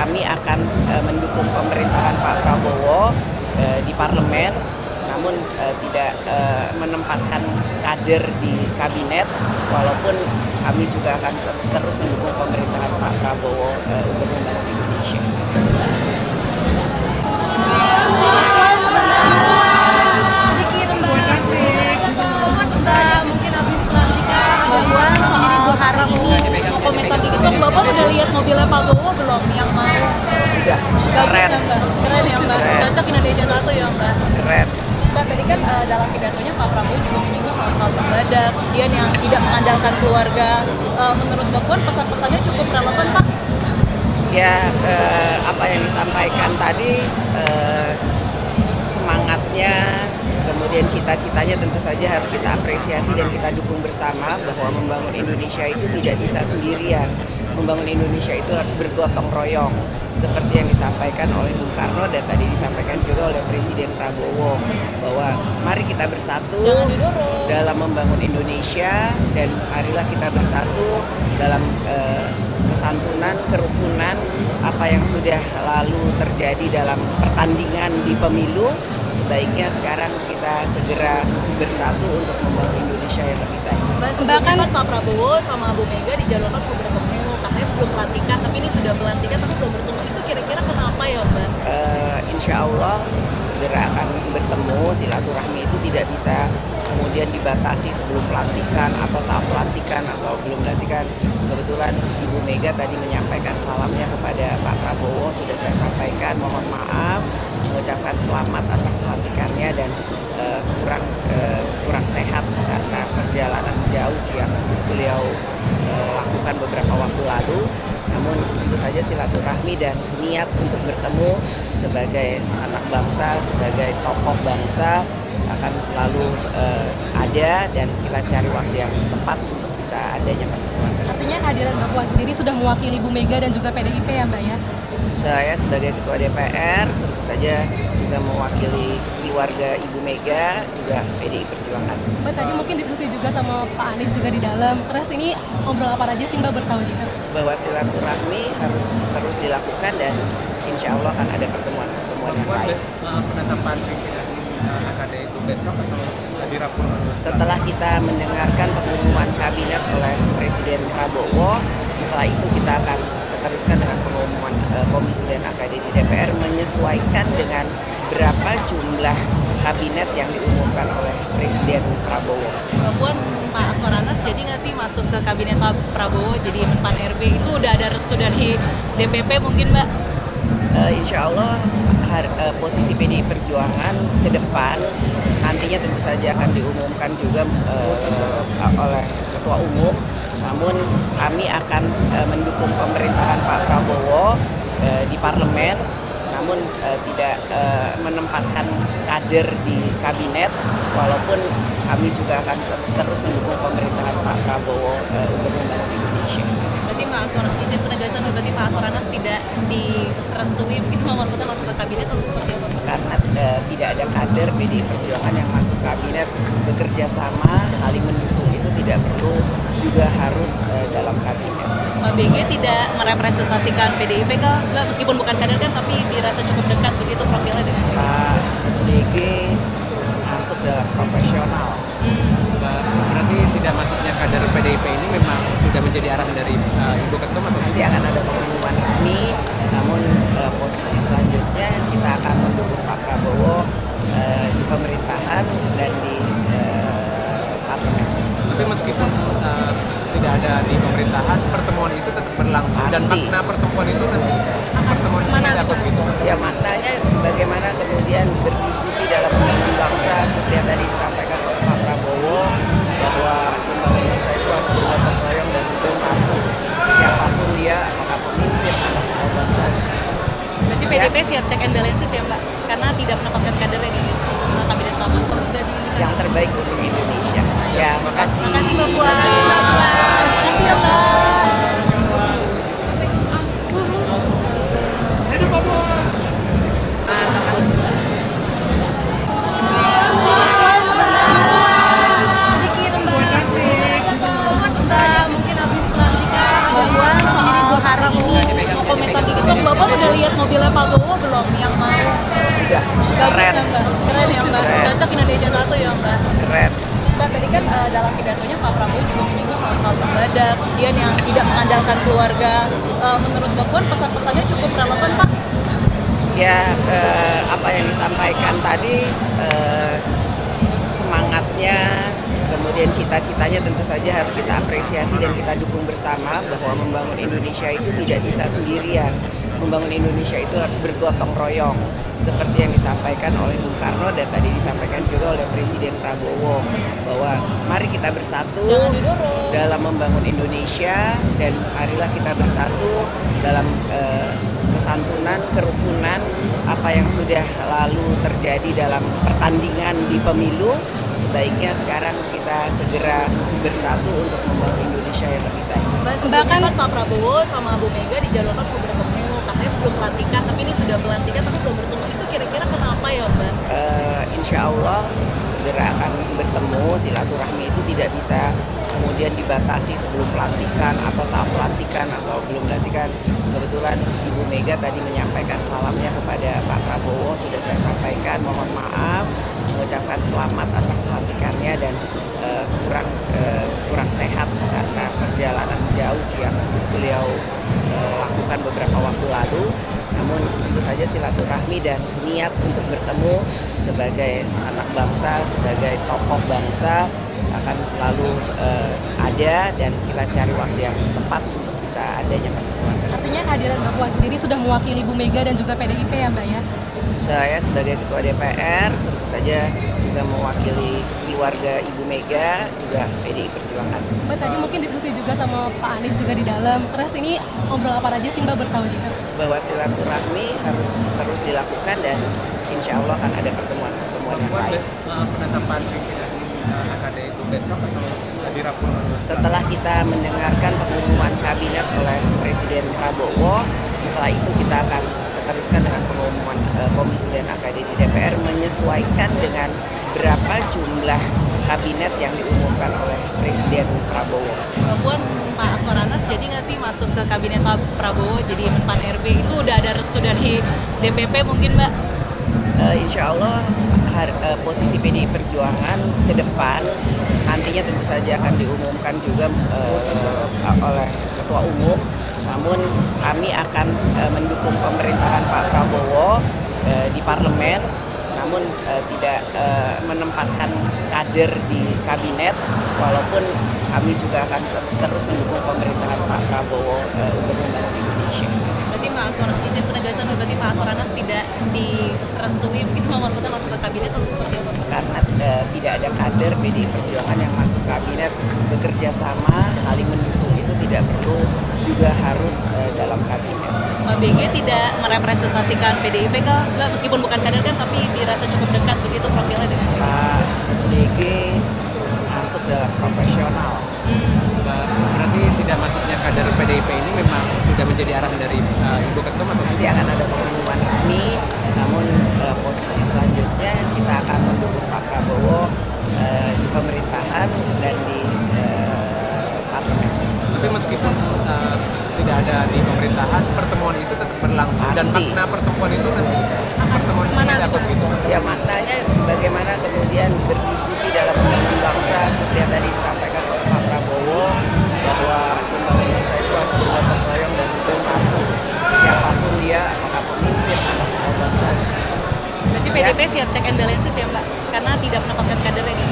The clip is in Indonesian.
kami akan mendukung pemerintahan Pak Prabowo di parlemen, namun tidak menempatkan kader di kabinet, walaupun kami juga akan terus mendukung pemerintahan Pak Prabowo untuk membangun Indonesia. Mungkin habis pelantikan Mbak sendiri 2 hari ini mau komentar dikit dong, Bapak udah lihat mobilnya Pak Prabowo belum yang mau? Udah, keren. Keren ya Mbak, cocok Indonesia Satu ya Mbak. Keren. Mbak, tadi kan dalam pidatonya Pak Prabowo juga menyinggung soal swasembada, kemudian yang tidak mengandalkan keluarga. Menurut Mbak Puan pesan-pesannya cukup relevan Pak? Ya, apa yang disampaikan tadi, semangatnya, kemudian cita-citanya tentu saja harus kita apresiasi dan kita dukung bersama, bahwa membangun Indonesia itu tidak bisa sendirian. Membangun Indonesia itu harus bergotong royong, seperti yang disampaikan oleh Bung Karno dan tadi disampaikan juga oleh Presiden Prabowo, bahwa mari kita bersatu dalam membangun Indonesia, dan marilah kita bersatu dalam kesantunan, kerukunan. Apa yang sudah lalu terjadi dalam pertandingan di pemilu, sebaiknya sekarang kita segera bersatu untuk membangun Indonesia yang lebih baik. Bahkan Pak Prabowo sama Bu Mega dijadwalkan mau bertemu, katanya sebelum pelantikan, tapi ini sudah pelantikan tapi belum bertemu. Itu kira-kira kenapa ya Mbak? Insya Allah segera akan bertemu. Silaturahmi itu tidak bisa kemudian dibatasi sebelum pelantikan atau saat pelantikan atau belum pelantikan. Kebetulan Ibu Mega tadi menyampaikan salamnya kepada Pak Prabowo, sudah saya sampaikan, mohon maaf, mengucapkan selamat atas pelantikannya, dan kurang sehat karena perjalanan jauh yang beliau lakukan beberapa waktu lalu. Namun tentu saja silaturahmi dan niat untuk bertemu sebagai anak bangsa, sebagai tokoh bangsa akan selalu ada, dan kita cari waktu yang tepat untuk bisa adanya pertemuan tersebut. Artinya kehadiran Mbak Puan sendiri sudah mewakili Bu Mega dan juga PDIP ya Mbak ya? Saya sebagai Ketua DPR tentu saja juga mewakili keluarga Ibu Mega, juga PDI Perjuangan. Mbak, tadi mungkin diskusi juga sama Pak Anies juga di dalam. Terus ini ngobrol apa aja sih Mbak, bertahu juga? Bahwa silaturahmi harus terus dilakukan, dan insya Allah akan ada pertemuan-pertemuan yang lain. Penetapan pimpinan AKD itu besok atau di rapor? Setelah kita mendengarkan pengumuman kabinet oleh Presiden Prabowo, setelah itu kita akan teruskan dengan pengumuman Komisi dan AKD di DPR, menyesuaikan dengan berapa jumlah kabinet yang diumumkan oleh Presiden Prabowo. Mbak Puan, Pak Aswaranas jadi nggak sih masuk ke kabinet Pak Prabowo jadi Menpan RB? Itu udah ada restu dari DPP mungkin Mbak? Insya Allah posisi PDI Perjuangan ke depan nantinya tentu saja akan diumumkan juga oleh Ketua Umum. Namun kami akan mendukung pemerintahan Pak Prabowo di parlemen, namun tidak menempatkan kader di kabinet, walaupun kami juga akan terus mendukung pemerintahan Pak Prabowo untuk membangun Indonesia. Berarti Pak Aswaranas, izin penegasan, berarti Pak Aswaranas tidak direstui begitu, maksudnya masuk ke kabinet atau seperti apa? Karena tidak ada kader PDI Perjuangan yang masuk kabinet, bekerja sama, saling mendukung, itu tidak perlu juga harus dalam kabinet. Pak BG tidak merepresentasikan PDIP kah Mbak, meskipun bukan kader kan, tapi dirasa cukup dekat begitu profilnya dengan Pak BG masuk dalam profesional. Berarti tidak masuknya kader PDIP ini memang sudah menjadi arahan dari Ibu Ketum atau Nanti akan ada pengumuman resmi, namun posisi selanjutnya kita akan mendukung Pak Prabowo di pemerintahan dan di parlemen. Tapi meskipun tidak ada di pemerintahan, pertemuan itu tetap berlangsung. Pasti. Dan makna pertemuan itu nanti pertemuan mana apa gitu? gitu? Ya, maknanya bagaimana kemudian berdiskusi dalam membangun bangsa, seperti yang tadi disampaikan oleh Pak Prabowo, bahwa membangun bangsa itu harus bergotong royong dan bersatu. Siapapun dia, apakah pemimpin, apakah bangsa. Berarti PDIP siap check and balances ya Mbak, karena tidak menempatkan kadernya di kabinet Pak Prabowo, sudah diindikasi. Yang terbaik untuk Indonesia. Ya, makasih. Makasih Mbak Puan. Makasih ya Mbak. Sedikit Mbak, mungkin habis pelantikan Mbak Puan sendiri 2 hari ini mau komentar dikit dong, Bapak udah lihat mobilnya Pak Bowo belum yang mau? Udah, Bagus keren, ya Mbak? Keren ya Mbak? Keren. Cocok Indonesia satu ya Mbak? keren. Mbak, tadi kan dalam pidatonya Pak Prabowo juga menyinggung soal sosok badak, dia yang tidak mengandalkan keluarga. Menurut Mbak Puan pesan-pesannya cukup relevan Pak? Ya, apa yang disampaikan tadi, semangatnya, kemudian cita-citanya tentu saja harus kita apresiasi dan kita dukung bersama bahwa membangun Indonesia itu tidak bisa sendirian. Membangun Indonesia itu harus bergotong royong seperti yang disampaikan oleh Bung Karno dan tadi disampaikan juga oleh Presiden Prabowo bahwa mari kita bersatu Jangan didorong. dalam membangun Indonesia dan marilah kita bersatu dalam kesantunan, kerukunan apa yang sudah lalu terjadi dalam pertandingan di pemilu. Sebaiknya sekarang kita segera bersatu untuk membangun Indonesia yang lebih baik. Mbak, sebelumnya kan Pak Prabowo sama Bu Mega dijadwalkan mau bertemu, katanya sebelum pelantikan, tapi ini sudah pelantikan tapi belum bertemu. Itu kira-kira kenapa ya Mbak? Insya Allah segera akan bertemu. Silaturahmi itu tidak bisa kemudian dibatasi sebelum pelantikan atau saat pelantikan atau belum pelantikan. Kebetulan Ibu Mega tadi menyampaikan salamnya kepada Pak Prabowo, sudah saya sampaikan, mohon maaf, mengucapkan selamat atas pelantikannya dan kurang sehat karena perjalanan jauh yang beliau lakukan beberapa waktu lalu. Namun tentu saja silaturahmi dan niat untuk bertemu sebagai anak bangsa, sebagai tokoh bangsa akan selalu ada dan kita cari waktu yang tepat untuk bisa adanya pertemuan tersebut. Artinya kehadiran Mbak Puan sendiri sudah mewakili Bu Mega dan juga PDIP ya Mbak ya? Saya sebagai Ketua DPR tentu saja juga mewakili keluarga Ibu Mega, juga PDI Perjuangan. Mbak tadi mungkin diskusi juga sama Pak Anies juga di dalam. Terus ini ngobrol apa aja sih Mbak bertahu juga? Bahwa silaturahmi harus terus dilakukan dan insya Allah akan ada pertemuan-pertemuan yang baik. Penetapan pimpinan AKD itu besok atau di Rabu? Setelah kita mendengarkan pengumuman kabinet oleh Presiden Prabowo, setelah itu kita akan teruskan dengan pengumuman Komisi dan AKD di DPR menyesuaikan dengan berapa jumlah kabinet yang diumumkan oleh Presiden Prabowo. Mbak Puan, Pak Aswar Anas jadi nggak sih masuk ke kabinet Pak Prabowo jadi Menpan RB? Itu udah ada restu dari DPP mungkin Mbak? Insya Allah posisi PDI Perjuangan ke depan nantinya tentu saja akan diumumkan juga oleh Ketua Umum. Namun kami akan mendukung pemerintahan Pak Prabowo di parlemen, namun tidak menempatkan kader di kabinet, walaupun kami juga akan terus mendukung pemerintahan Pak Prabowo untuk membangun Indonesia. Berarti Pak Aswar, izin penegasan berarti Pak Aswar Anas tidak direstui begitu maksudnya masuk ke kabinet atau seperti apa? Karena tidak ada kader PDI Perjuangan yang masuk kabinet, bekerja sama, saling mendukung itu tidak perlu juga harus dalam kabinet. Pak BG tidak merepresentasikan PDIP kah? Mbak, meskipun bukan kader kan tapi dirasa cukup dekat begitu profilnya dengan PDIP. Pak BG masuk dalam profesional. Berarti tidak masuknya kader PDIP ini memang sudah menjadi arahan dari Ibu Ketum atau Nanti akan ada pengumuman resmi, namun posisi selanjutnya kita akan mendukung Pak Prabowo di pemerintahan dan di parlemen. Tapi meskipun tidak ada di pemerintahan, pertemuan itu tetap berlangsung dan Pasti. makna pertemuan itu nanti pertemuan mana seperti apa gitu? gitu? Ya maknanya bagaimana kemudian berdiskusi dalam membangun bangsa seperti yang tadi disampaikan oleh Pak Prabowo bahwa membangun bangsa itu harus bergotong royong dan bersatu. Siapapun dia, apakah pemimpin, apakah bangsa. Berarti PDIP siap check and balances ya Mbak? Karena tidak menempatkan kadernya di